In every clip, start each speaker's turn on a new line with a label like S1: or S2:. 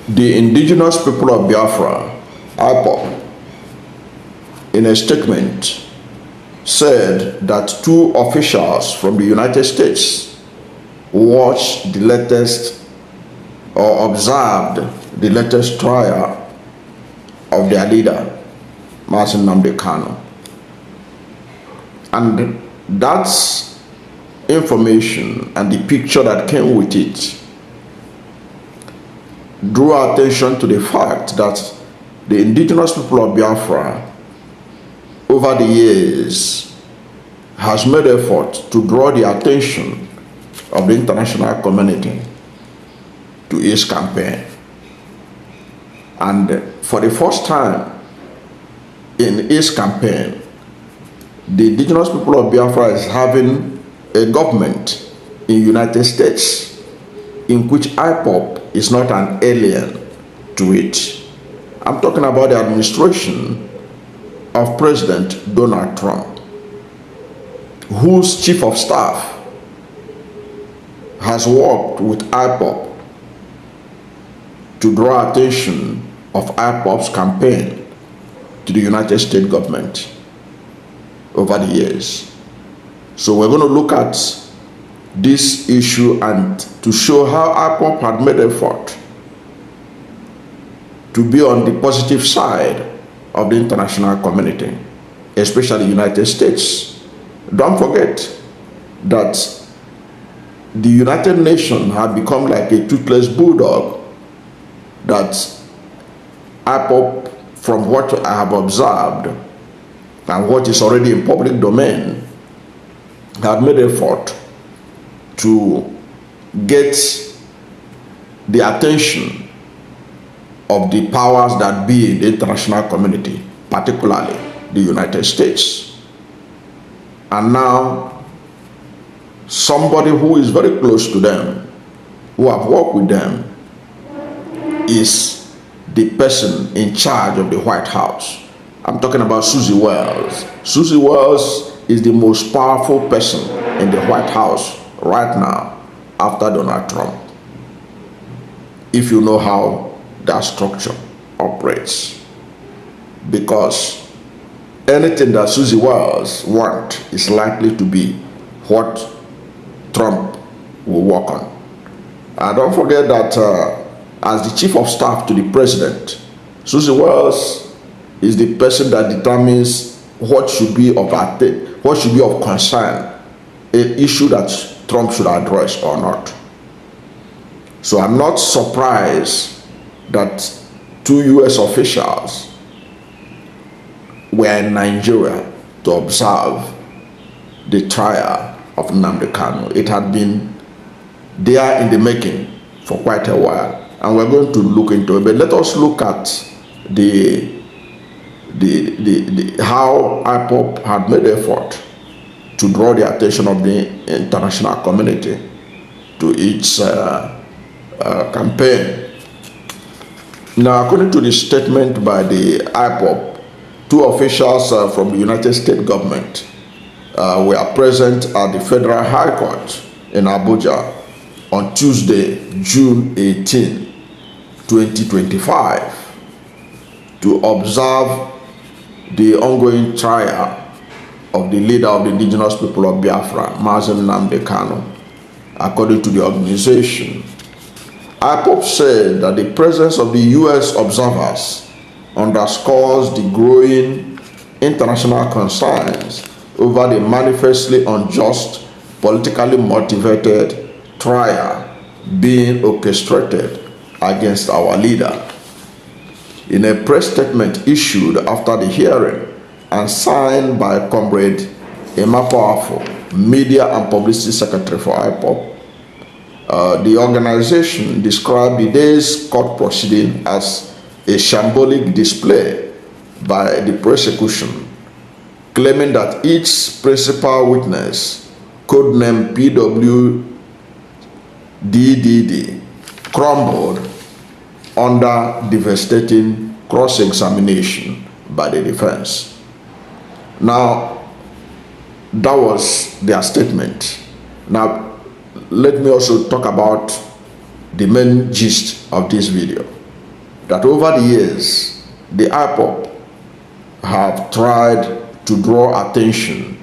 S1: The Indigenous People of Biafra, IPOB, in a statement said that two officials from the United States watched the latest or observed the latest trial of their leader, Nnamdi Kanu. And that's information and the picture that came with it drew our attention to the fact that the Indigenous People of Biafra over the years has made effort to draw the attention of the international community to its campaign. And for the first time in its campaign, the Indigenous People of Biafra is having a government in the United States in which IPOB is not an alien to it. I'm talking about the administration of President Donald Trump, whose chief of staff has worked with IPOB to draw attention of IPOB's campaign to the United States government over the years. So we're going to look at this issue and to show how IPOB had made effort to be on the positive side of the international community, especially the United States. Don't forget that the United Nations have become like a toothless bulldog, that IPOB, from what I have observed and what is already in public domain, have made effort to get the attention of the powers that be in the international community, particularly the United States. And now somebody who is very close to them, who have worked with them, is the person in charge of the White House. I'm talking about Susie Wiles. Susie Wiles is the most powerful person in the White House right now after Donald Trump, if you know how that structure operates. Because anything that Susie Wiles wants is likely to be what Trump will work on. And don't forget that as the chief of staff to the president, Susie Wiles is the person that determines what should be of concern, an issue that Trump should address or not. So I'm not surprised that two US officials were in Nigeria to observe the trial of Nnamdi Kanu. It had been there in the making for quite a while, and we're going to look into it. But let us look at how IPOB had made effort to draw the attention of the international community to its campaign. Now, according to the statement by the IPOB, two officials from the United States government were present at the Federal High Court in Abuja on Tuesday, June 18, 2025, to observe the ongoing trial of the leader of the Indigenous People of Biafra, Nnamdi Kanu. According to the organization, IPOB said that the presence of the US observers underscores the growing international concerns over the manifestly unjust, politically motivated trial being orchestrated against our leader. In a press statement issued after the hearing and signed by Comrade Emma Powerful, Media and Publicity Secretary for IPOB, the organization described the day's court proceeding as a shambolic display by the prosecution, claiming that its principal witness, codenamed PW-DDD, crumbled under devastating cross-examination by the defense. Now, that was their statement. Now, let me also talk about the main gist of this video. that over the years, the IPOB have tried to draw attention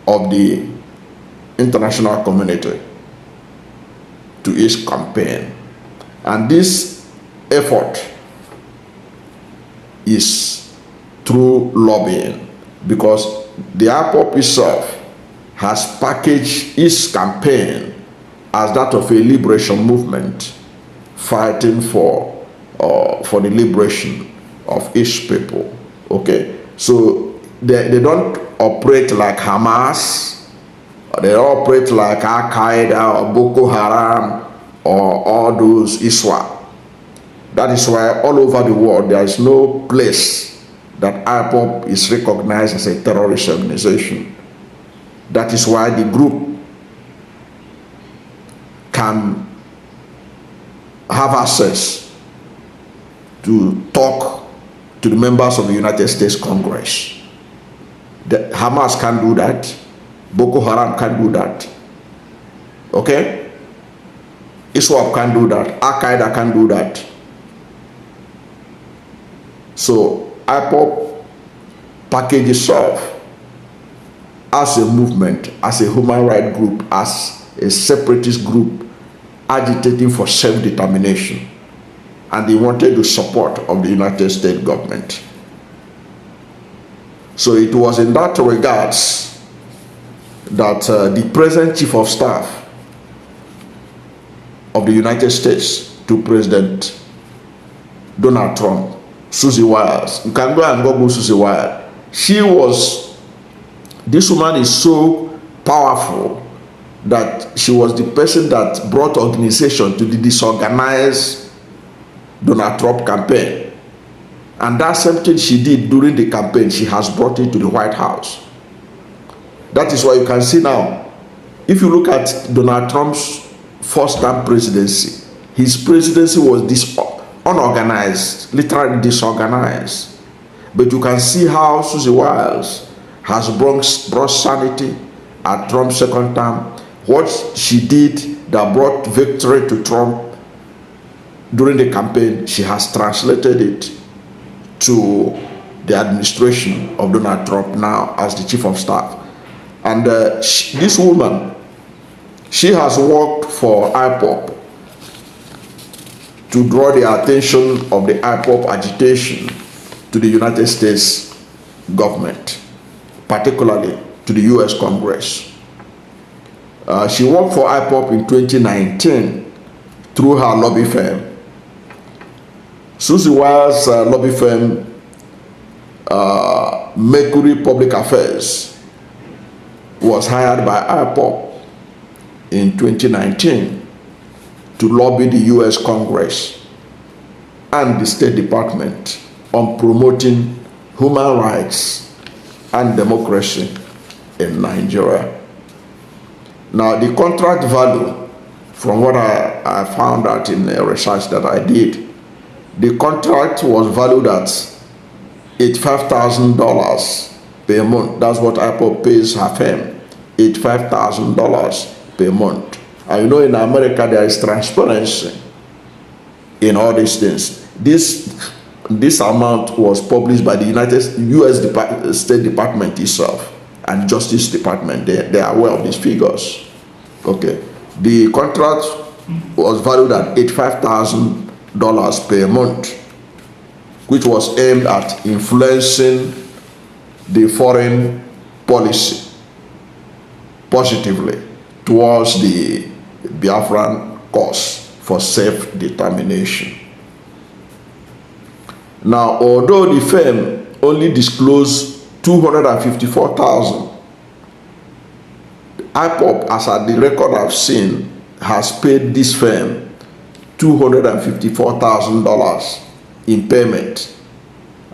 S1: of the international community to its campaign. And this effort is through lobbying, because the IPOB itself has packaged its campaign as that of a liberation movement fighting for the liberation of each people. Okay, so they don't operate like Hamas, they don't operate like Al Qaeda or Boko Haram or all those ISWAP. That is why all over the world there is no place that IPOB is recognized as a terrorist organization. That is why the group can have access to talk to the members of the United States Congress. The Hamas can't do that. Boko Haram can't do that. Okay? ISWAP can't do that. Al Qaeda can't do that. So IPOB package itself as a movement, as a human rights group, as a separatist group agitating for self-determination, and they wanted the support of the United States government. So it was in that regards that the present Chief of Staff of the United States to President Donald Trump, Susie Wiles. You can go and Google Susie Wiles. This woman is so powerful that she was the person that brought organization to the disorganized Donald Trump campaign. And that's something she did during the campaign. She has brought it to the White House. That is why you can see now, if you look at Donald Trump's first term presidency, his presidency was unorganized, literally disorganized. But you can see how Susie Wiles has brought sanity at Trump's second term. What she did that brought victory to Trump during the campaign, she has translated it to the administration of Donald Trump now as the Chief of Staff. And this woman, she has worked for IPOB to draw the attention of the IPOB agitation to the United States government, particularly to the US Congress. She worked for IPOB in 2019 through her lobby firm. Susie Wiles' lobby firm, Mercury Public Affairs, was hired by IPOB in 2019 to lobby the US Congress and the State Department on promoting human rights and democracy in Nigeria. Now, the contract value, from what I found out in the research that I did, the contract was valued at $85,000 per month. That's what IPOB pays her firm, $85,000 per month. And you know, in America, there is transparency in all these things. This amount was published by the US State Department itself and Justice Department. They are aware of these figures. Okay. The contract was valued at $85,000 per month, which was aimed at influencing the foreign policy positively towards the Biafran cause for self-determination. Now, although the firm only disclosed $254,000, IPOB, as at the record I've seen, has paid this firm $254,000 in payment.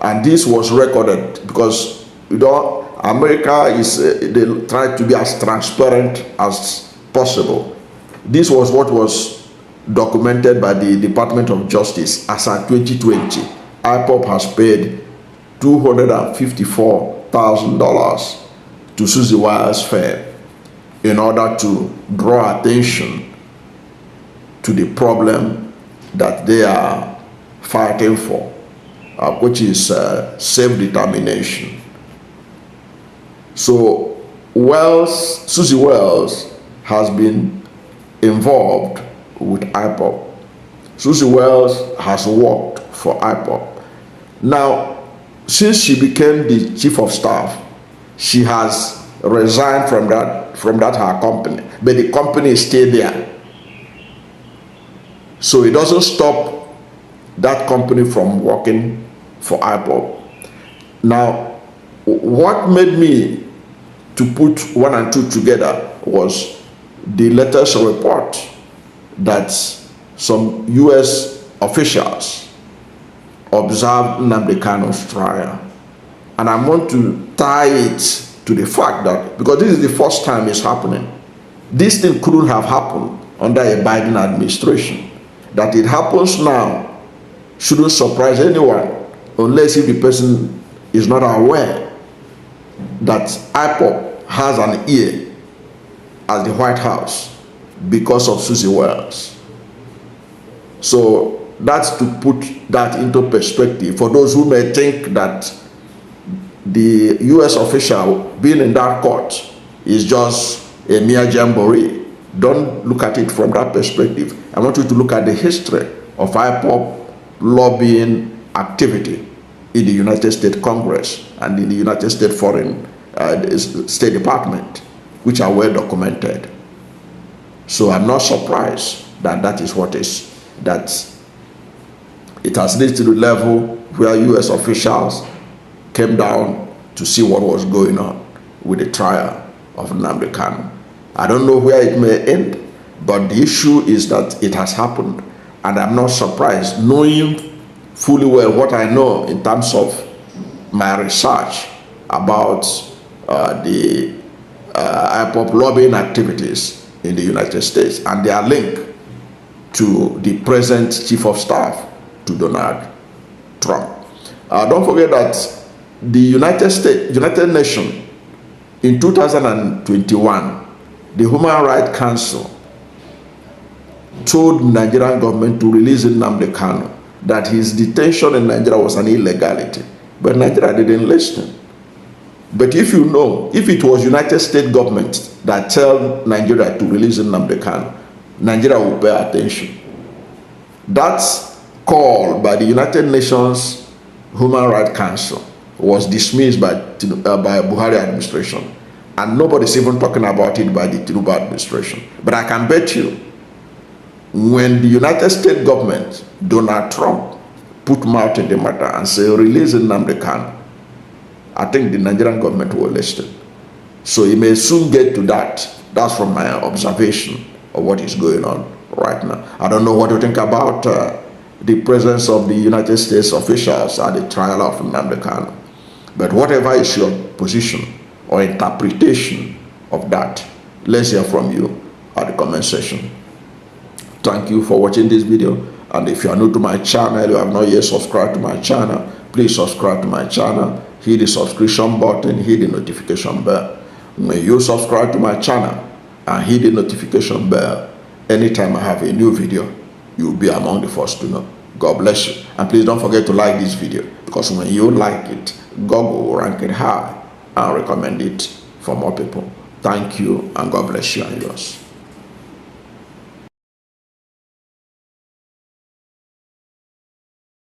S1: And this was recorded because, you know, America is, they try to be as transparent as possible. This was what was documented by the Department of Justice as at 2020. IPOB has paid $254,000 to Susie Wiles' firm in order to draw attention to the problem that they are fighting for, which is self-determination. So Susie Wiles has been involved with IPOB. Susie Wiles has worked for IPOB. Now, since she became the chief of staff, she has resigned from that her company, but the company is still there. So it doesn't stop that company from working for IPOB. Now, what made me to put 1 and 2 together was the latest report that some U.S. officials observed Nnamdi Kanu's trial. And I want to tie it to the fact that, because this is the first time it's happening, this thing couldn't have happened under a Biden administration. That it happens now shouldn't surprise anyone, unless if the person is not aware that IPOB has an ear at the White House because of Susie Wiles. So that's to put that into perspective for those who may think that the U.S. official being in that court is just a mere jamboree. Don't look at it from that perspective. I want you to look at the history of IPOB lobbying activity in the United States Congress and in the United States Foreign State Department, which are well documented. So I'm not surprised that that is what is, that it has reached to the level where U.S. officials came down to see what was going on with the trial of Nnamdi Kanu. I don't know where it may end, but the issue is that it has happened, and I'm not surprised, knowing fully well what I know in terms of my research about the IPOB lobbying activities in the United States and their link to the present chief of staff to Donald Trump. Don't forget that the United Nations in 2021, the Human Rights Council told the Nigerian government to release Nnamdi Kanu, that his detention in Nigeria was an illegality. But Nigeria didn't listen. But if you know, if it was United States government that tell Nigeria to release Nnamdi Kanu, Nigeria will pay attention. That call by the United Nations Human Rights Council was dismissed by Buhari administration, and nobody's even talking about it by the Tinubu administration. But I can bet you, when the United States government, Donald Trump, put mouth in the matter and say release Nnamdi Kanu, I think the Nigerian government will listen. So it may soon get to that. That's from my observation of what is going on right now. I don't know what you think about the presence of the United States officials at the trial of Nnamdi Kanu. But whatever is your position or interpretation of that, let's hear from you at the comment section. Thank you for watching this video, and if you are new to my channel, you have not yet subscribed to my channel, please subscribe to my channel, hit the subscription button, hit the notification bell. When you subscribe to my channel and hit the notification bell, anytime I have a new video, you will be among the first to know. God bless you, and please don't forget to like this video, because when you like it, Google will rank it high and recommend it for more people. Thank you, and God bless you and yours.